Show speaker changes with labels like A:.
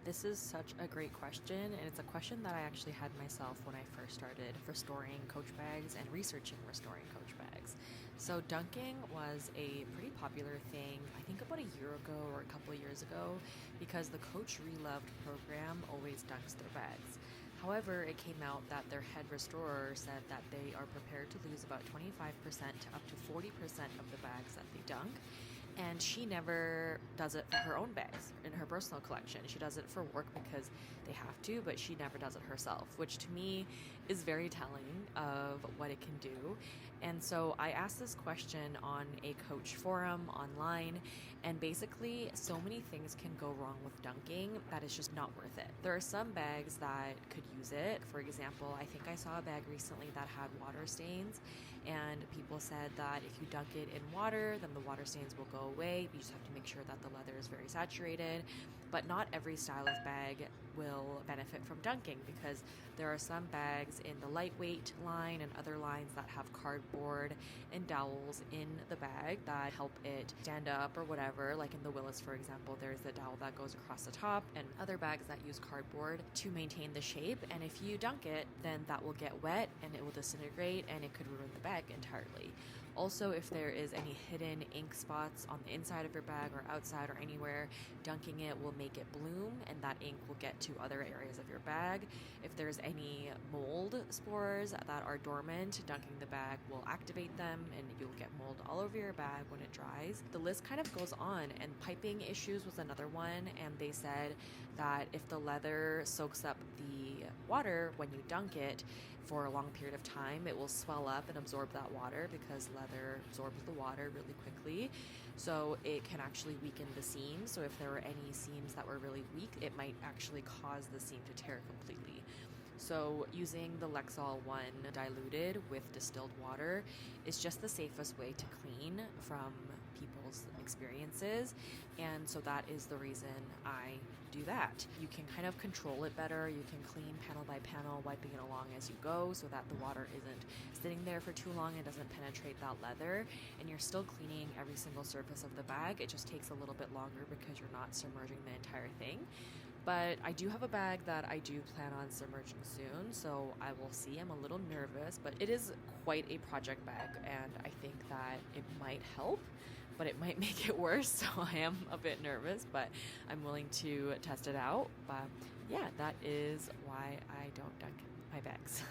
A: This is such a great question, and it's a question that I actually had myself when I first started restoring Coach bags and researching restoring Coach bags. So, dunking was a pretty popular thing, I think about a year ago or a couple of years ago, because the Coach Reloved program always dunks their bags. However, it came out that their head restorer said that they are prepared to lose about 25% to up to 40% of the bags that they dunk. And she never does it for her own bags in her personal collection. She does it for work because they have to, but she never does it herself, which to me is very telling of what it can do. And so I asked this question on a Coach forum online, and basically, so many things can go wrong with dunking that it's just not worth it. There are some bags that could use it. For example, I think I saw a bag recently that had water stains, and people said that if you dunk it in water, then the water stains will go away. You just have to make sure that the leather is very saturated. But not every style of bag will benefit from dunking, because there are some bags in the lightweight line and other lines that have cardboard and dowels in the bag that help it stand up or whatever. Like in the Willis, for example, there's the dowel that goes across the top, and other bags that use cardboard to maintain the shape. And if you dunk it, then that will get wet and it will disintegrate and it could ruin the bag entirely. Also, if there is any hidden ink spots on the inside of your bag or outside or anywhere, dunking it will make it bloom, and that ink will get to other areas of your bag. If there's any mold spores that are dormant, dunking the bag will activate them and you'll get mold all over your bag when it dries. The list kind of goes on, and piping issues was another one, and they said that if the leather soaks up the water when you dunk it for a long period of time, it will swell up and absorb that water, because leather absorbs the water really quickly. So it can actually weaken the seams. So if there were any seams that were really weak, it might actually cause the seam to tear completely. So using the Lexol 1 diluted with distilled water is just the safest way to clean from people's experiences. And so that is the reason I do that. You can kind of control it better. You can clean panel by panel, wiping it along as you go so that the water isn't sitting there for too long and doesn't penetrate that leather. And you're still cleaning every single surface of the bag. It just takes a little bit longer because you're not submerging the entire thing. But I do have a bag that I do plan on submerging soon, so I will see. I'm a little nervous, but it is quite a project bag, and I think that it might help, but it might make it worse, so I am a bit nervous, but I'm willing to test it out. But yeah, that is why I don't dunk my bags.